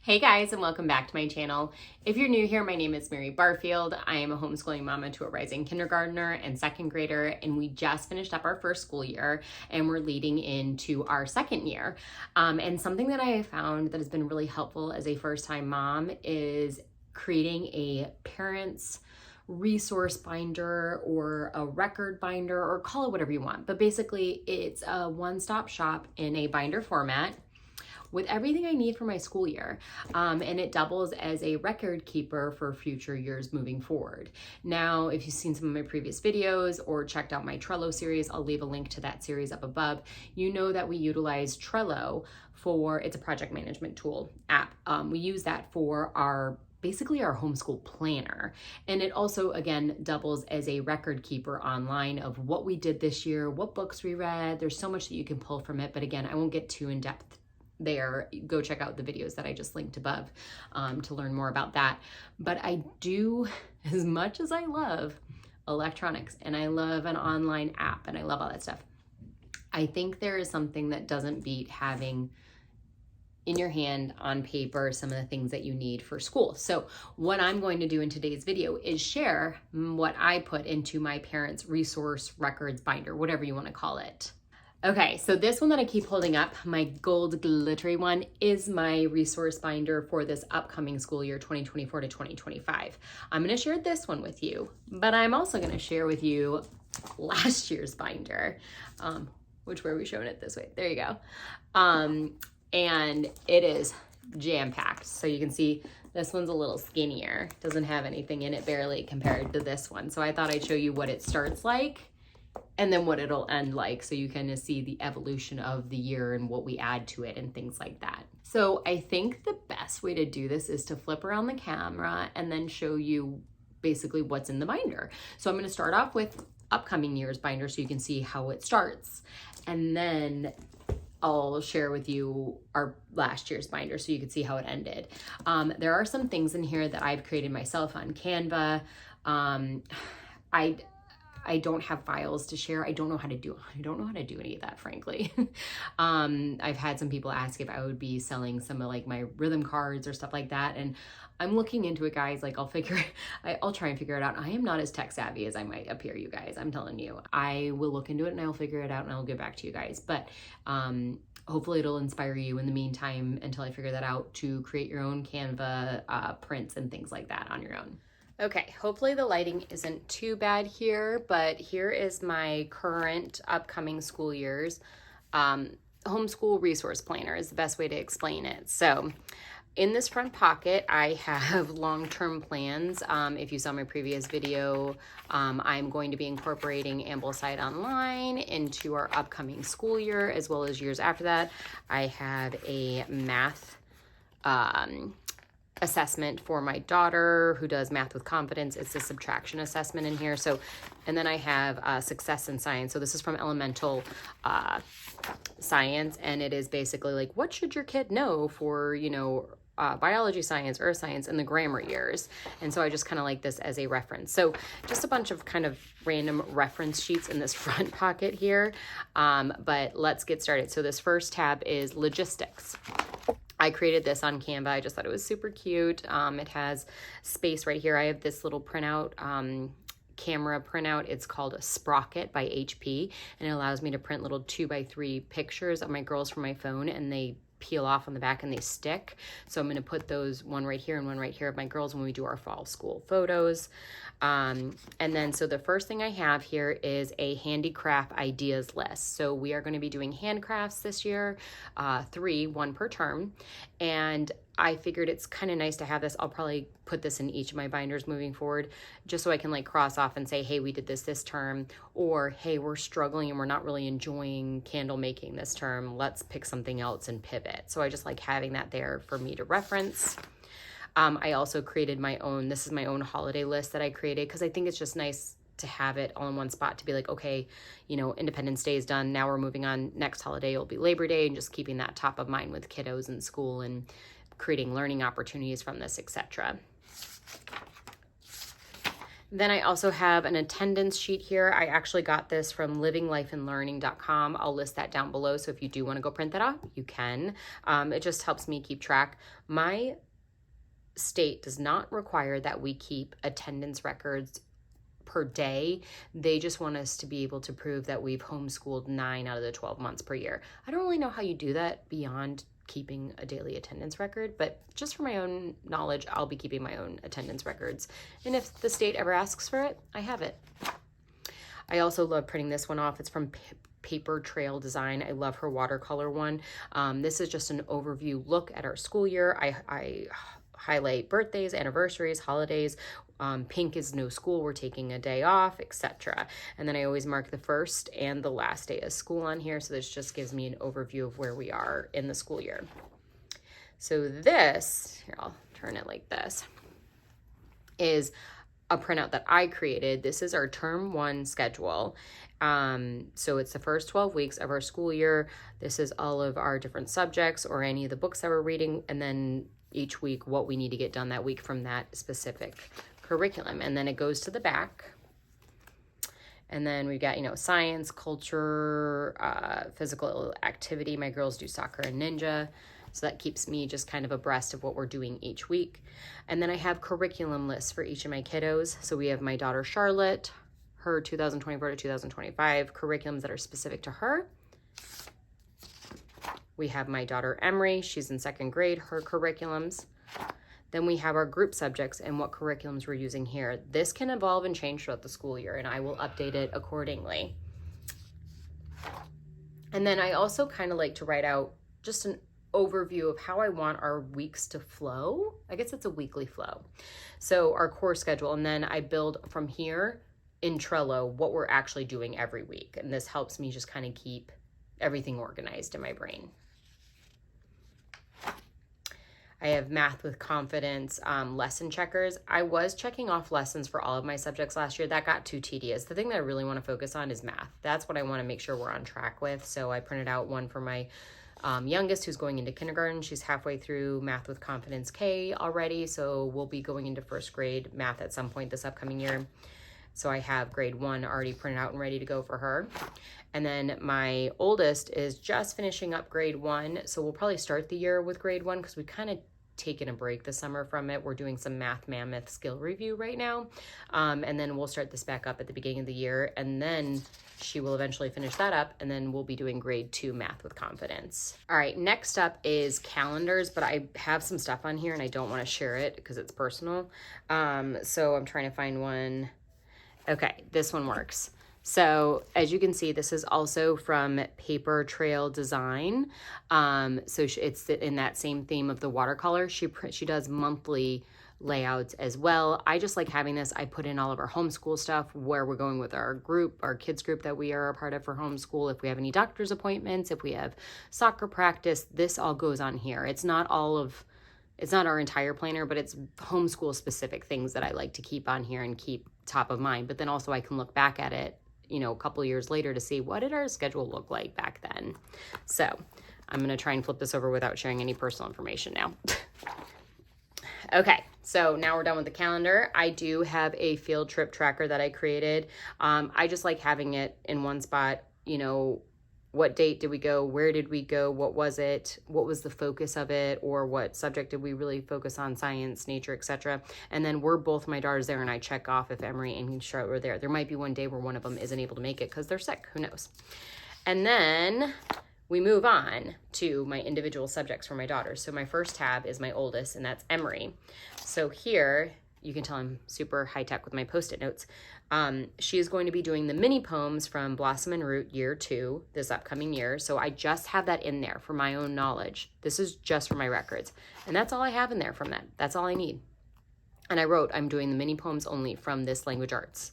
Hey guys, and welcome back to my channel. If you're new here, my name is Mary Barfield. I am a homeschooling mama to a rising kindergartner and second grader, and we just finished up our first school year and we're leading into our second year. And something that I have found that has been really helpful as a first-time mom is creating a parent's resource binder or a record binder, or call it whatever you want. But basically, it's a one-stop shop in a binder format with everything I need for my school year. And it doubles as a record keeper for future years moving forward. Now, if you've seen some of my previous videos or checked out my Trello series, I'll leave a link to that series up above. You know that we utilize Trello for, it's a project management tool app. We use that for basically our homeschool planner. And it also, again, doubles as a record keeper online of what we did this year, what books we read. There's so much that you can pull from it. But again, I won't get too in depth there. Go check out the videos that I just linked above to learn more about that. But I do, as much as I love electronics and I love an online app and I love all that stuff, I think there is something that doesn't beat having in your hand on paper some of the things that you need for school. So what I'm going to do in today's video is share what I put into my parents' resource records binder, whatever you want to call it. Okay, so this one that I keep holding up, my gold glittery one, is my resource binder for this upcoming school year, 2024 to 2025. I'm going to share this one with you, but I'm also going to share with you last year's binder, which where are we showing it this way? There you go. And it is jam-packed. So you can see this one's a little skinnier, doesn't have anything in it barely compared to this one. So I thought I'd show you what it starts like and then what it'll end like, so you kind of see the evolution of the year and what we add to it and things like that. So I think the best way to do this is to flip around the camera and then show you basically what's in the binder. So I'm going to start off with upcoming year's binder so you can see how it starts. And then I'll share with you our last year's binder so you can see how it ended. There are some things in here that I've created myself on Canva. I don't have files to share. I don't know how to do any of that, frankly. I've had some people ask if I would be selling some of like my rhythm cards or stuff like that. And I'm looking into it, guys. Like I'll try and figure it out. I am not as tech savvy as I might appear, you guys. I'm telling you, I will look into it and I'll figure it out and I'll get back to you guys. But hopefully it'll inspire you in the meantime until I figure that out to create your own Canva prints and things like that on your own. Okay, hopefully the lighting isn't too bad here, but here is my current upcoming school year's homeschool resource planner is the best way to explain it. So in this front pocket, I have long-term plans. If you saw my previous video, I'm going to be incorporating Ambleside Online into our upcoming school year, as well as years after that. I have a math assessment for my daughter who does math with confidence. It's a subtraction assessment in here. So, and then I have success in science. So this is from elemental science, and it is basically like, what should your kid know for, biology, science, earth science, and the grammar years. And so I just kind of like this as a reference. So just a bunch of kind of random reference sheets in this front pocket here. But let's get started. So this first tab is logistics. I created this on Canva. I just thought it was super cute. It has space right here. I have this little printout, camera printout. It's called a Sprocket by HP, and it allows me to print little 2x3 pictures of my girls from my phone, and they peel off on the back and they stick. So I'm going to put those one right here and one right here of my girls when we do our fall school photos. And then so the first thing I have here is a handicraft ideas list. So we are going to be doing handcrafts this year, 1 per term. And I figured it's kind of nice to have this. I'll probably put this in each of my binders moving forward, just so I can like cross off and say, hey, we did this term, or hey, we're struggling and we're not really enjoying candle making this term. Let's pick something else and pivot. So I just like having that there for me to reference. I also created my own, this is my own holiday list that I created because I think it's just nice to have it all in one spot to be like, okay, Independence Day is done. Now we're moving on. Next holiday will be Labor Day, and just keeping that top of mind with kiddos in school and creating learning opportunities from this, etc. Then I also have an attendance sheet here. I actually got this from livinglifeandlearning.com. I'll list that down below. So if you do want to go print that off, you can. It just helps me keep track. My state does not require that we keep attendance records per day. They just want us to be able to prove that we've homeschooled 9 out of the 12 months per year. I don't really know how you do that beyond keeping a daily attendance record, but just for my own knowledge, I'll be keeping my own attendance records. And if the state ever asks for it, I have it. I also love printing this one off. It's from Paper Trail Design. I love her watercolor one. This is just an overview look at our school year. I highlight birthdays, anniversaries, holidays. Pink is no school, we're taking a day off, etc. And then I always mark the first and the last day of school on here. So this just gives me an overview of where we are in the school year. So this, here, I'll turn it like this, is a printout that I created. This is our term 1 schedule. So it's the first 12 weeks of our school year. This is all of our different subjects or any of the books that we're reading, and then each week what we need to get done that week from that specific curriculum. And then it goes to the back. And then we've got, science, culture, physical activity. My girls do soccer and ninja. So that keeps me just kind of abreast of what we're doing each week. And then I have curriculum lists for each of my kiddos. So we have my daughter Charlotte, her 2024 to 2025 curriculums that are specific to her. We have my daughter Emery, she's in 2nd grade, her curriculums. Then we have our group subjects and what curriculums we're using here. This can evolve and change throughout the school year, and I will update it accordingly. And then I also kind of like to write out just an overview of how I want our weeks to flow. I guess it's a weekly flow. So our core schedule, and then I build from here in Trello what we're actually doing every week. And this helps me just kind of keep everything organized in my brain. I have math with confidence, lesson checkers. I was checking off lessons for all of my subjects last year. That got too tedious. The thing that I really want to focus on is math. That's what I want to make sure we're on track with. So I printed out one for my youngest who's going into kindergarten. She's halfway through Math with Confidence K already. So we'll be going into 1st grade math at some point this upcoming year. So I have grade 1 already printed out and ready to go for her. And then my oldest is just finishing up grade 1. So we'll probably start the year with grade 1 because we kind of taken a break this summer from it. We're doing some Math Mammoth skill review right now. And then we'll start this back up at the beginning of the year. And then she will eventually finish that up. And then we'll be doing grade 2 Math with Confidence. All right, next up is calendars, but I have some stuff on here and I don't want to share it because it's personal. So I'm trying to find one. Okay, this one works. So as you can see, this is also from Paper Trail Design. So it's in that same theme of the watercolor. She does monthly layouts as well. I just like having this. I put in all of our homeschool stuff, where we're going with our group, our kids group that we are a part of for homeschool. If we have any doctor's appointments, if we have soccer practice, this all goes on here. It's not our entire planner, but it's homeschool specific things that I like to keep on here and keep top of mind. But then also I can look back at it, a couple years later to see what did our schedule look like back then. So I'm going to try and flip this over without sharing any personal information now. Okay, so now we're done with the calendar. I do have a field trip tracker that I created. I just like having it in one spot, what date did we go? Where did we go? What was it? What was the focus of it? Or what subject did we really focus on? Science, nature, etc. And then were both my daughters there, and I check off if Emery and Charlotte were there. There might be one day where one of them isn't able to make it because they're sick. Who knows? And then we move on to my individual subjects for my daughters. So my first tab is my oldest, and that's Emery. So here, you can tell I'm super high tech with my Post-it notes. She is going to be doing the mini poems from Blossom and Root Year 2 this upcoming year. So I just have that in there for my own knowledge. This is just for my records. And that's all I have in there from that. That's all I need. And I wrote, I'm doing the mini poems only from this language arts.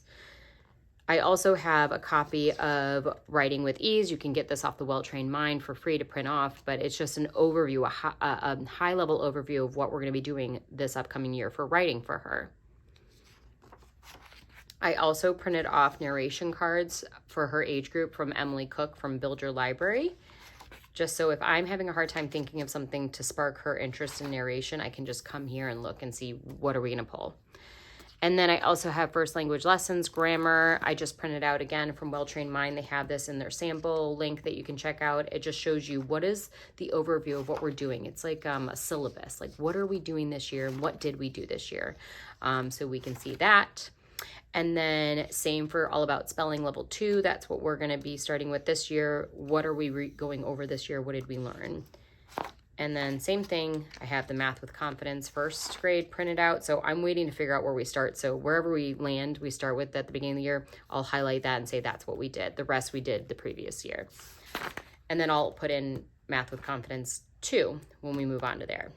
I also have a copy of Writing with Ease. You can get this off the Well-Trained Mind for free to print off, but it's just an overview, a high-level overview of what we're going to be doing this upcoming year for writing for her. I also printed off narration cards for her age group from Emily Cook from Build Your Library. Just so if I'm having a hard time thinking of something to spark her interest in narration, I can just come here and look and see what are we going to pull. And then I also have first language lessons, grammar. I just printed out again from Well Trained Mind. They have this in their sample link that you can check out. It just shows you what is the overview of what we're doing. It's like a syllabus, like what are we doing this year? What did we do this year? So we can see that. And then same for All About Spelling Level 2. That's what we're going to be starting with this year. What are we going over this year? What did we learn? And then same thing, I have the Math with Confidence first grade printed out. So I'm waiting to figure out where we start. So wherever we land, we start with at the beginning of the year, I'll highlight that and say that's what we did. The rest we did the previous year. And then I'll put in Math with Confidence 2 when we move on to there.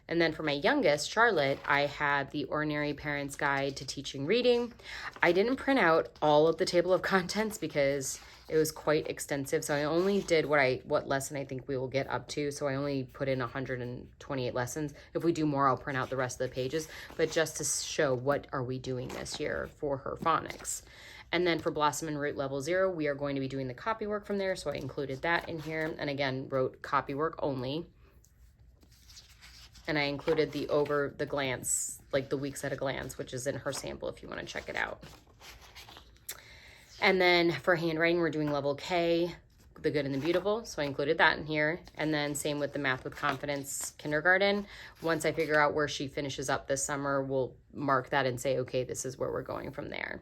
And then for my youngest, Charlotte, I have the Ordinary Parent's Guide to Teaching Reading. I didn't print out all of the table of contents because it was quite extensive. So I only did what lesson I think we will get up to. So I only put in 128 lessons. If we do more, I'll print out the rest of the pages, but just to show what are we doing this year for her phonics. And then for Blossom and Root Level 0, we are going to be doing the copy work from there. So I included that in here. And again, wrote copy work only. And I included the over the glance, like the weeks at a glance, which is in her sample if you want to check it out. And then for handwriting, we're doing level K, the good and the beautiful. So I included that in here. And then same with the Math with Confidence kindergarten. Once I figure out where she finishes up this summer, we'll mark that and say, okay, this is where we're going from there.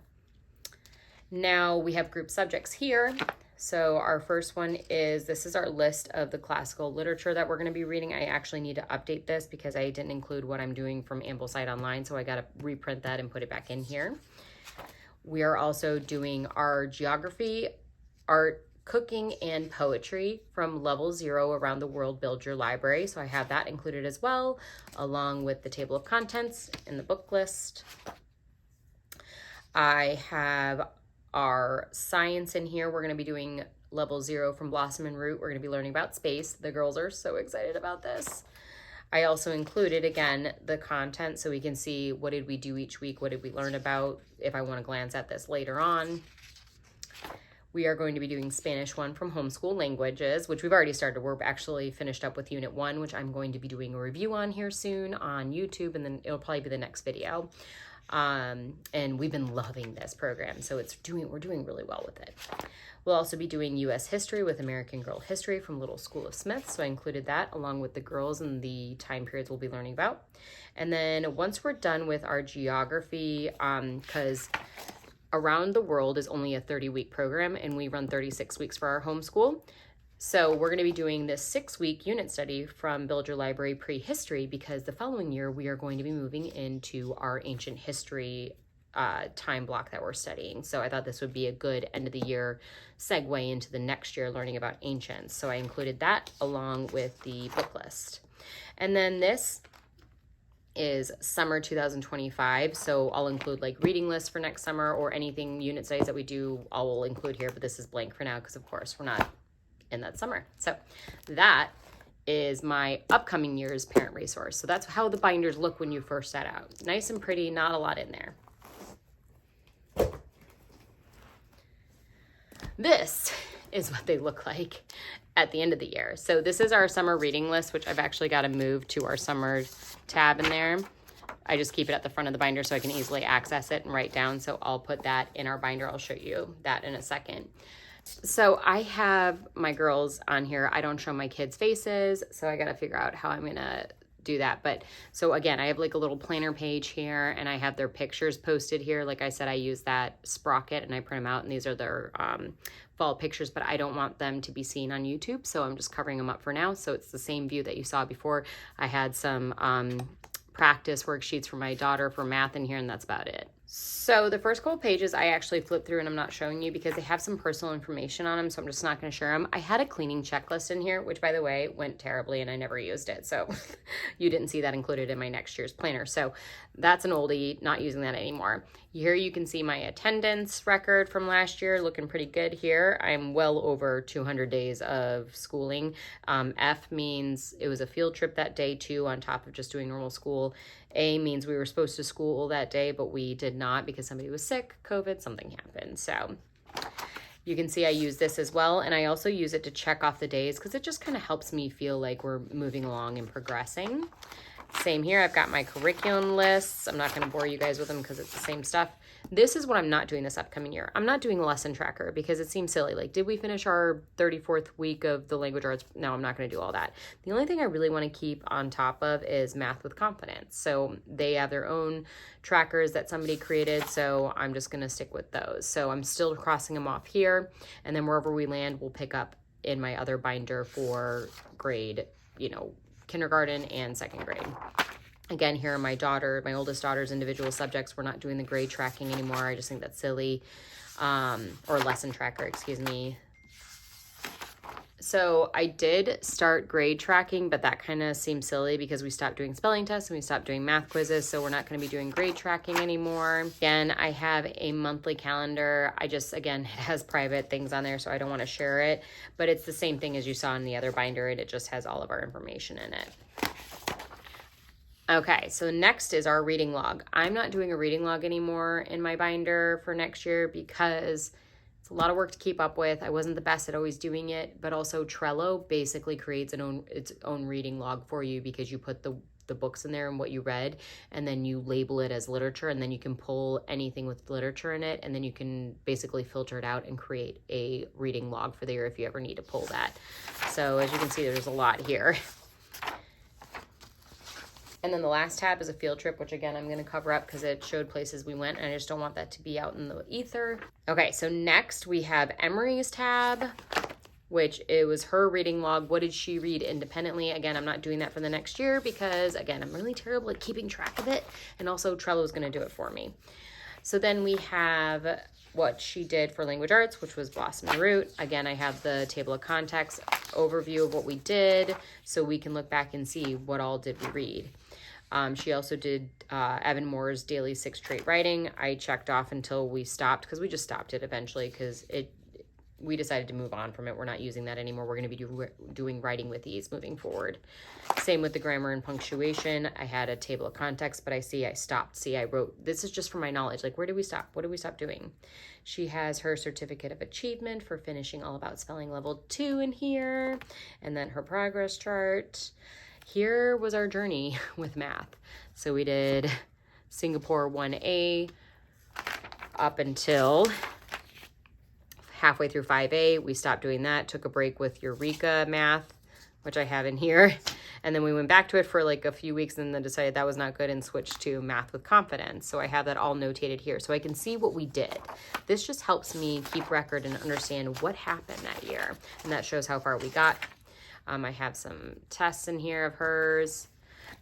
Now we have group subjects here. So our first one is, this is our list of the classical literature that we're going to be reading. I actually need to update this because I didn't include what I'm doing from Ambleside Online. So I got to reprint that and put it back in here. We are also doing our geography, art, cooking, and poetry from level 0 around the world. Build your library. So I have that included as well, along with the table of contents in the book list. I have our science in here. We're going to be doing level 0 from Blossom and Root. We're going to be learning about space. The girls are so excited about this. I also included, again, the content so we can see what did we do each week, what did we learn about, if I want to glance at this later on. We are going to be doing Spanish 1 from Homeschool Languages, which we've already started. We're actually finished up with Unit 1, which I'm going to be doing a review on here soon on YouTube, and then it'll probably be the next video. And we've been loving this program, so we're doing really well with it. We'll also be doing U.S. history with American Girl History from Little School of Smith, so I included that along with the girls and the time periods we'll be learning about. And then once we're done with our geography, because Around the World is only a 30-week program, and we run 36 weeks for our homeschool. So we're going to be doing this 6-week unit study from Build Your Library Prehistory, because the following year we are going to be moving into our ancient history time block that we're studying. So I thought this would be a good end of the year segue into the next year learning about ancients. So I included that along with the book list. And then this is summer 2025. So I'll include like reading lists for next summer or anything unit studies that we do, I will include here, but this is blank for now because of course we're not in that summer. So that is my upcoming year's parent resource. So that's how the binders look when you first set out. Nice and pretty, not a lot in there. This is what they look like at the end of the year. So this is our summer reading list, which I've actually got to move to our summer tab in there. I just keep it at the front of the binder so I can easily access it and write down. So I'll put that in our binder. I'll show you that in a second. So I have my girls on here. I don't show my kids' faces, so I got to figure out how I'm going to do that. But so again, I have like a little planner page here, and I have their pictures posted here. Like I said, I use that Sprocket and I print them out, and these are their fall pictures, but I don't want them to be seen on YouTube, so I'm just covering them up for now. So it's the same view that you saw before. I had some practice worksheets for my daughter for math in here, and that's about it. So the first couple pages I actually flipped through and I'm not showing you because they have some personal information on them, so I'm just not going to share them. I had a cleaning checklist in here, which by the way went terribly and I never used it, so you didn't see that included in my next year's planner. So that's an oldie, not using that anymore. Here you can see my attendance record from last year, looking pretty good here. I'm well over 200 days of schooling. F means it was a field trip that day too, on top of just doing normal school. A means we were supposed to school that day, but we did not because somebody was sick, COVID, something happened. So you can see I use this as well. And I also use it to check off the days because it just kind of helps me feel like we're moving along and progressing. Same here, I've got my curriculum lists. I'm not gonna bore you guys with them because it's the same stuff. This is what I'm not doing this upcoming year. I'm not doing a lesson tracker because it seems silly. Like, did we finish our 34th week of the language arts? No, I'm not gonna do all that. The only thing I really wanna keep on top of is Math with Confidence. So they have their own trackers that somebody created, so I'm just gonna stick with those. So I'm still crossing them off here, and then wherever we land, we'll pick up in my other binder for grade, kindergarten and second grade. Again, here are my oldest daughter's individual subjects. We're not doing the grade tracking anymore. I just think that's silly. Or lesson tracker, excuse me. So I did start grade tracking, but that kind of seems silly because we stopped doing spelling tests and we stopped doing math quizzes. So we're not going to be doing grade tracking anymore. Again, I have a monthly calendar. Again, it has private things on there, so I don't want to share it, but it's the same thing as you saw in the other binder, and it just has all of our information in it. Okay, so next is our reading log. I'm not doing a reading log anymore in my binder for next year because it's a lot of work to keep up with. I wasn't the best at always doing it, but also Trello basically creates its own reading log for you because you put the books in there and what you read, and then you label it as literature, and then you can pull anything with literature in it, and then you can basically filter it out and create a reading log for the year if you ever need to pull that. So as you can see, there's a lot here. And then the last tab is a field trip, which again, I'm going to cover up because it showed places we went and I just don't want that to be out in the ether. Okay, so next we have Emery's tab, which it was her reading log. What did she read independently? Again, I'm not doing that for the next year because again, I'm really terrible at keeping track of it. And also Trello is going to do it for me. So then we have what she did for language arts, which was Blossom and Root. Again, I have the table of contents overview of what we did so we can look back and see what all did we read. She also did Evan Moore's Daily 6 Trait Writing. I checked off until we stopped because we just stopped it eventually because we decided to move on from it. We're not using that anymore. We're going to be doing writing with ease moving forward. Same with the grammar and punctuation. I had a table of context, but I stopped. See, I wrote, this is just for my knowledge. Like, where did we stop? What did we stop doing? She has her certificate of achievement for finishing All About Spelling Level 2 in here. And then her progress chart. Here was our journey with math. So we did Singapore 1A up until halfway through 5A. We stopped doing that, took a break with Eureka math, which I have in here. And then we went back to it for like a few weeks and then decided that was not good and switched to Math with Confidence. So I have that all notated here so I can see what we did. This just helps me keep record and understand what happened that year. And that shows how far we got. I have some tests in here of hers.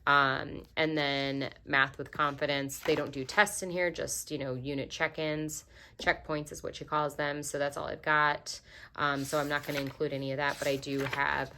And then Math with Confidence. They don't do tests in here, just, unit check-ins. Checkpoints is what she calls them. So that's all I've got. So I'm not going to include any of that, but I do have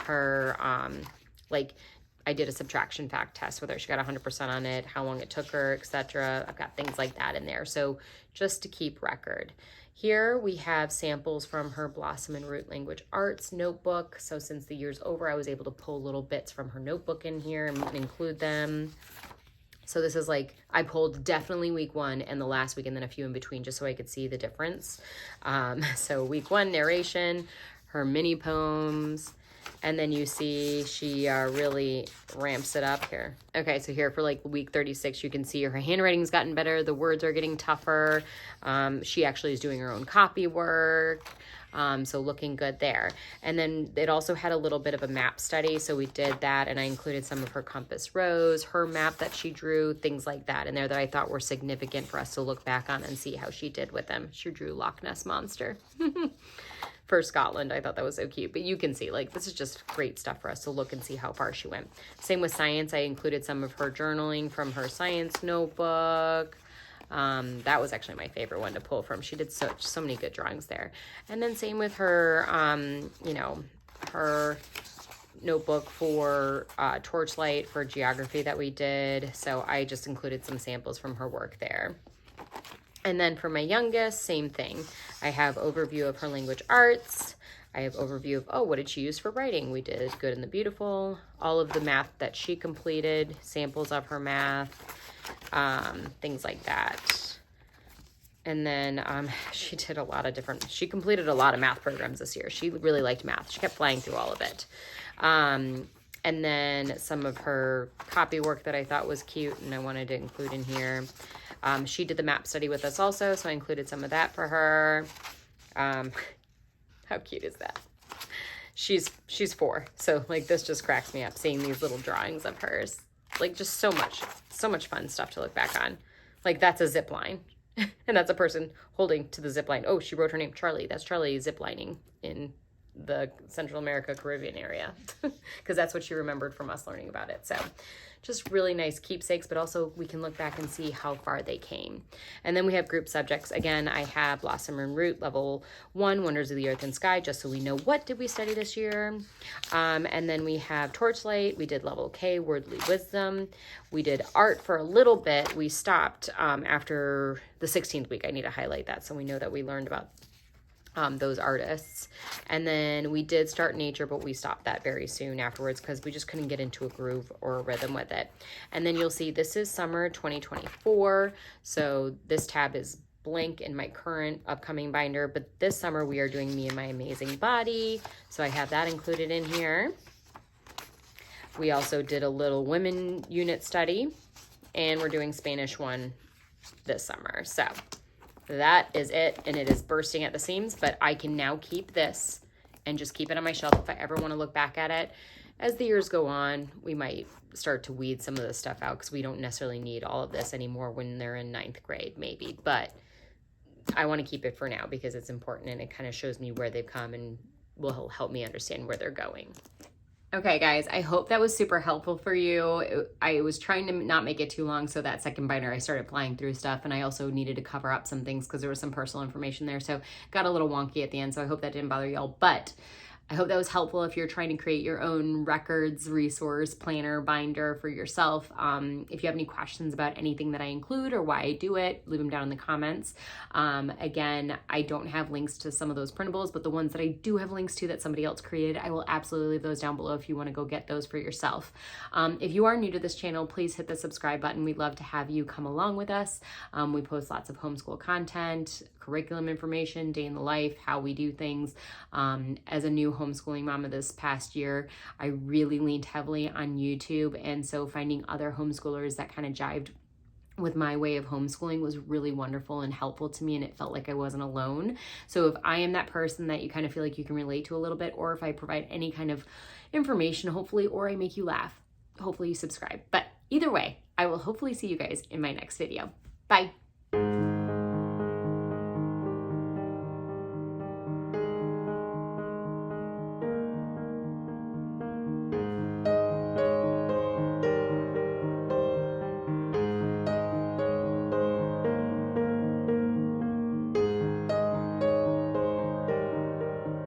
her, I did a subtraction fact test with her. She got 100% on it, how long it took her, etc. I've got things like that in there. So just to keep record. Here we have samples from her Blossom and Root Language Arts notebook. So since the year's over, I was able to pull little bits from her notebook in here and include them. So this is I pulled definitely week 1 and the last week and then a few in between just so I could see the difference. So week 1 narration, her mini poems, and then you see she really ramps it up here. Okay, so here for week 36, you can see her handwriting's gotten better. The words are getting tougher. She actually is doing her own copy work. So looking good there. And then it also had a little bit of a map study. So we did that and I included some of her compass rose, her map that she drew, things like that in there that I thought were significant for us to look back on and see how she did with them. She drew Loch Ness Monster. For Scotland. I thought that was so cute, but you can see this is just great stuff for us to look and see how far she went. Same with science. I included some of her journaling from her science notebook. That was actually my favorite one to pull from. She did so many good drawings there. And then same with her, her notebook for Torchlight for geography that we did. So I just included some samples from her work there. And then for my youngest, same thing. I have overview of her language arts. I have overview of, what did she use for writing? We did Good and the Beautiful, all of the math that she completed, samples of her math, things like that. And then she completed a lot of math programs this year. She really liked math. She kept flying through all of it. And then some of her copy work that I thought was cute and I wanted to include in here. She did the map study with us also, so I included some of that for her. How cute is that? She's 4, so like this just cracks me up seeing these little drawings of hers. Like just so much fun stuff to look back on. Like that's a zip line. And that's a person holding to the zip line. Oh, she wrote her name Charlie. That's Charlie zip lining in the Central America, Caribbean area, because that's what she remembered from us learning about it. So just really nice keepsakes, but also we can look back and see how far they came. And then we have group subjects. Again, I have Blossom and Root, level 1, Wonders of the Earth and Sky, just so we know what did we study this year. And then we have Torchlight. We did level K, Worldly Wisdom. We did art for a little bit. We stopped after the 16th week. I need to highlight that so we know that we learned about those artists. And then we did start nature, but we stopped that very soon afterwards because we just couldn't get into a groove or a rhythm with it. And then you'll see this is summer 2024. So this tab is blank in my current upcoming binder, but this summer we are doing Me and My Amazing Body. So I have that included in here. We also did a little women unit study, and we're doing Spanish 1 this summer. So that is it, and it is bursting at the seams, but I can now keep this and just keep it on my shelf if I ever want to look back at it. As the years go on, we might start to weed some of this stuff out because we don't necessarily need all of this anymore when they're in 9th grade, maybe. But I want to keep it for now because it's important and it kind of shows me where they've come and will help me understand where they're going. Okay, guys, I hope that was super helpful for you. I was trying to not make it too long, so that second binder I started flying through stuff, and I also needed to cover up some things because there was some personal information there, so got a little wonky at the end, so I hope that didn't bother y'all. But I hope that was helpful if you're trying to create your own records, resource, planner, binder for yourself. If you have any questions about anything that I include or why I do it, leave them down in the comments. Again, I don't have links to some of those printables, but the ones that I do have links to that somebody else created, I will absolutely leave those down below if you want to go get those for yourself. If you are new to this channel, please hit the subscribe button. We'd love to have you come along with us. We post lots of homeschool content, curriculum information, day in the life, how we do things. As a new homeschooling mama this past year, I really leaned heavily on YouTube, and so finding other homeschoolers that kind of jived with my way of homeschooling was really wonderful and helpful to me, and it felt like I wasn't alone. So if I am that person that you kind of feel like you can relate to a little bit, or if I provide any kind of information, hopefully, or I make you laugh, hopefully you subscribe. But either way, I will hopefully see you guys in my next video. Bye.